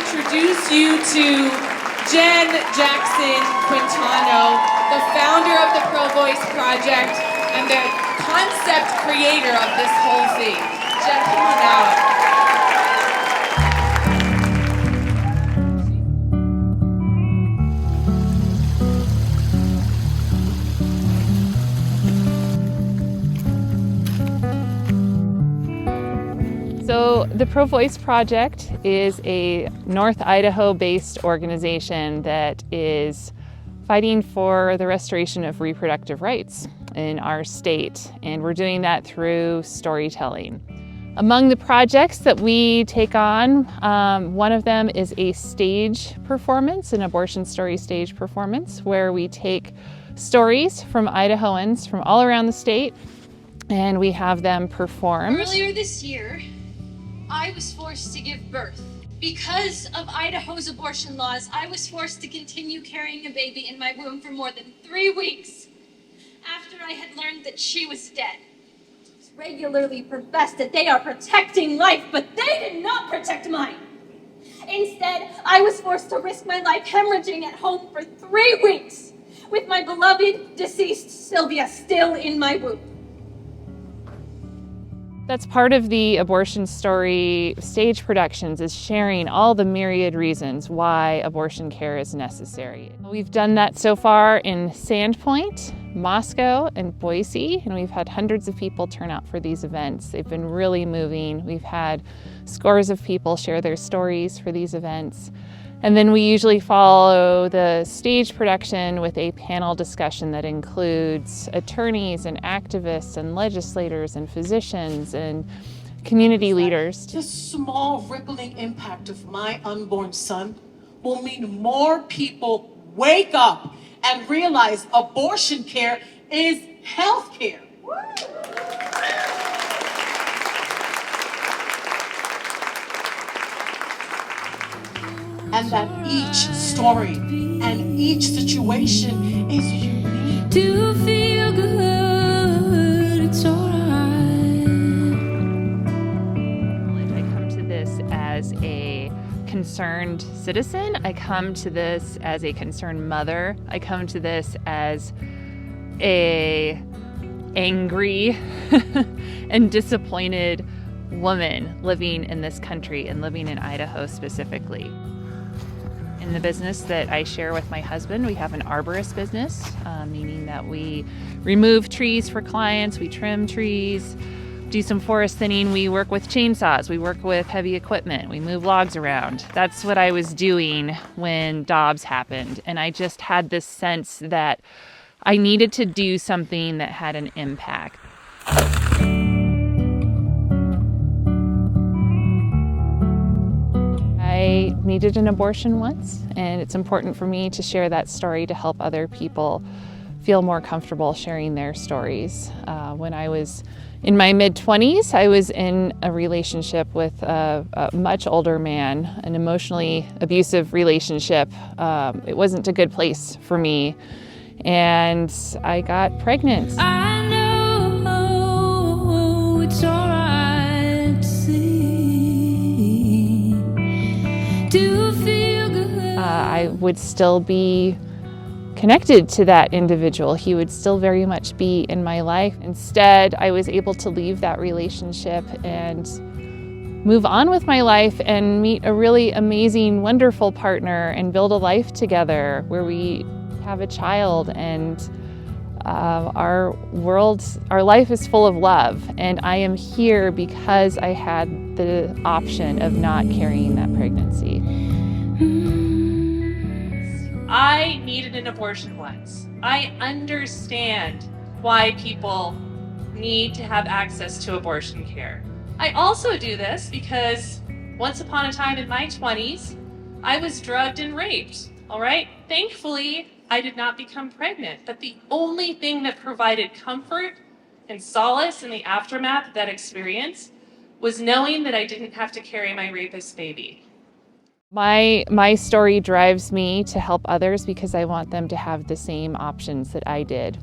introduce you to Jen Jackson Quintano, the founder of the Pro-Voice Project and the concept creator of this whole thing. Jen, come on out. So the Pro-Voice Project is a North Idaho-based organization that is fighting for the restoration of reproductive rights in our state, and we're doing that through storytelling. Among the projects that we take on, one of them is a stage performance, an abortion story stage performance, where we take stories from Idahoans from all around the state and we have them performed. Earlier this year, I was forced to give birth. Because of Idaho's abortion laws, I was forced to continue carrying a baby in my womb for more than 3 weeks after I had learned that she was dead. It's regularly professed that they are protecting life, but they did not protect mine. Instead, I was forced to risk my life hemorrhaging at home for 3 weeks with my beloved deceased Sylvia still in my womb. That's part of the abortion story stage productions, is sharing all the myriad reasons why abortion care is necessary. We've done that so far in Sandpoint, Moscow, and Boise, and we've had hundreds of people turn out for these events. They've been really moving. We've had scores of people share their stories for these events. And then we usually follow the stage production with a panel discussion that includes attorneys and activists and legislators and physicians and community leaders. This small rippling impact of my unborn son will mean more people wake up and realize abortion care is health care. And that each story and each situation is unique. Do feel good, it's alright. I come to this as a concerned citizen. I come to this as a concerned mother. I come to this as a angry and disappointed woman living in this country and living in Idaho specifically. In the business that I share with my husband, we have an arborist business, meaning that we remove trees for clients, we trim trees, do some forest thinning, we work with chainsaws, we work with heavy equipment, we move logs around. That's what I was doing when Dobbs happened, and I just had this sense that I needed to do something that had an impact. I needed an abortion once, and it's important for me to share that story to help other people feel more comfortable sharing their stories. When I was in my mid-20s, I was in a relationship with a much older man, an emotionally abusive relationship. It wasn't a good place for me, and I got pregnant. I know it's alright to see. Do feel good. I would still be connected to that individual. He would still very much be in my life. Instead, I was able to leave that relationship and move on with my life and meet a really amazing, wonderful partner and build a life together where we have a child, and our life is full of love. And I am here because I had the option of not carrying that pregnancy. I needed an abortion once. I understand why people need to have access to abortion care. I also do this because once upon a time in my 20s, I was drugged and raped, all right? Thankfully, I did not become pregnant, but the only thing that provided comfort and solace in the aftermath of that experience was knowing that I didn't have to carry my rapist baby. My story drives me to help others because I want them to have the same options that I did.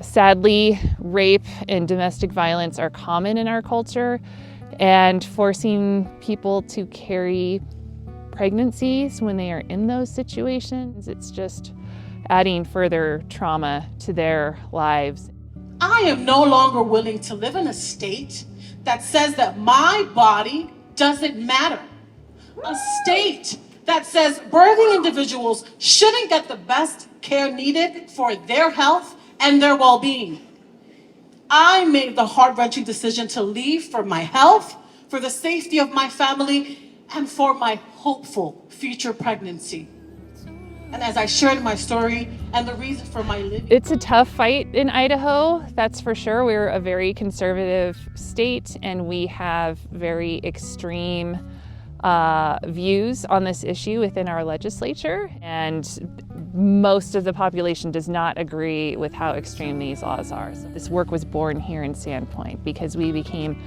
Sadly, rape and domestic violence are common in our culture, and forcing people to carry pregnancies when they are in those situations. It's just adding further trauma to their lives. I am no longer willing to live in a state that says that my body doesn't matter. A state that says birthing individuals shouldn't get the best care needed for their health and their well-being. I made the heart-wrenching decision to leave for my health, for the safety of my family, and for my hopeful future pregnancy. And as I shared my story and the reason for my living. It's a tough fight in Idaho, that's for sure. We're a very conservative state and we have very extreme views on this issue within our legislature. And most of the population does not agree with how extreme these laws are. So this work was born here in Sandpoint because we became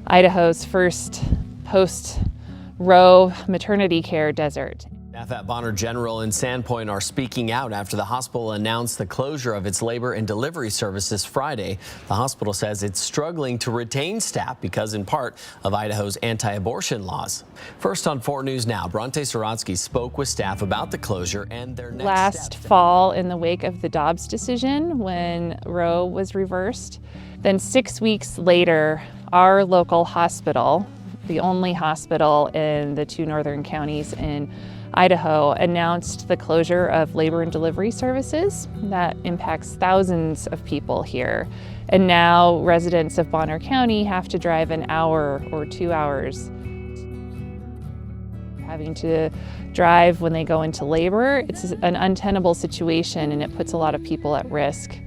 Idaho's first post-Roe maternity care desert. Staff at Bonner General in Sandpoint are speaking out after the hospital announced the closure of its labor and delivery services Friday. The hospital says it's struggling to retain staff because in part of Idaho's anti-abortion laws. First on 4 News Now, Bronte Sorotsky spoke with staff about the closure and their next Last steps. fall, in the wake of the Dobbs decision, when Roe was reversed, then 6 weeks later, our local hospital, the only hospital in the 2 northern counties in Idaho, announced the closure of labor and delivery services. That impacts thousands of people here. And now residents of Bonner County have to drive an hour or 2 hours. Having to drive when they go into labor, it's an untenable situation and it puts a lot of people at risk.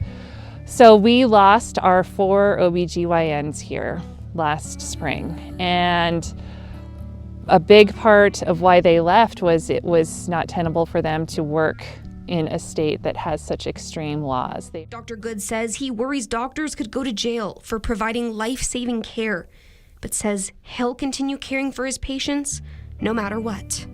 So we lost our 4 OBGYNs here last spring. And a big part of why they left was it was not tenable for them to work in a state that has such extreme laws. Dr. Good says he worries doctors could go to jail for providing life-saving care, but says he'll continue caring for his patients no matter what.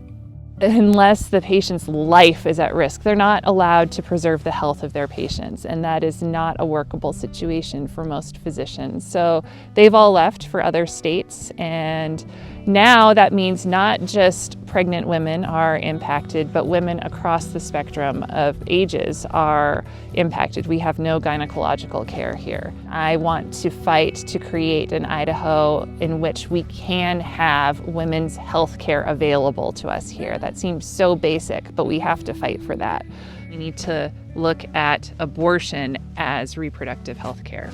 Unless the patient's life is at risk, they're not allowed to preserve the health of their patients, and that is not a workable situation for most physicians. So they've all left for other states, and now that means not just pregnant women are impacted, but women across the spectrum of ages are impacted. We have no gynecological care here. I want to fight to create an Idaho in which we can have women's health care available to us here. That seems so basic, but we have to fight for that. We need to look at abortion as reproductive health care.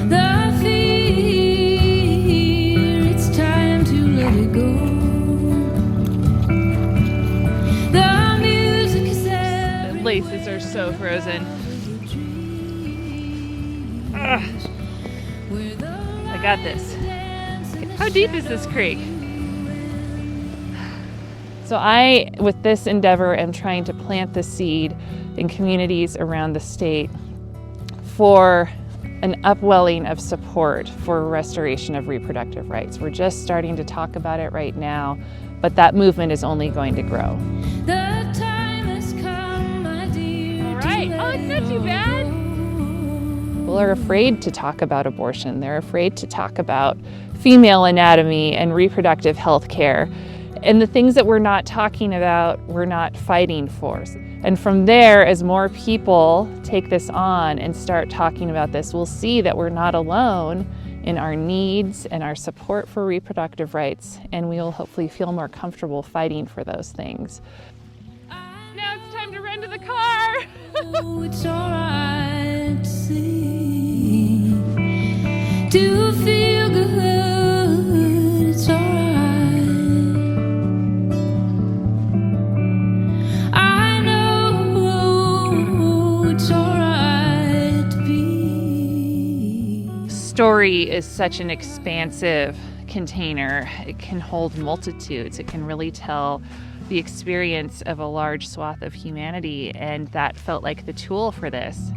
The fear, it's time to let it go. The music says The laces are so frozen. Ugh. I got this. How deep is this creek? So I, with this endeavor, am trying to plant the seed in communities around the state for an upwelling of support for restoration of reproductive rights. We're just starting to talk about it right now, but that movement is only going to grow. the time has come, my dear. All right. Oh, it's not too bad. People are afraid to talk about abortion. They're afraid to talk about female anatomy and reproductive health care. And the things that we're not talking about, we're not fighting for. And from there, as more people take this on and start talking about this, we'll see that we're not alone in our needs and our support for reproductive rights, and we will hopefully feel more comfortable fighting for those things. Now it's time to run to the car. Oh, it's alright to sing, to feel good, it's alright. I know it's alright to be. Story is such an expansive container. It can hold multitudes. It can really tell the experience of a large swath of humanity, and that felt like the tool for this.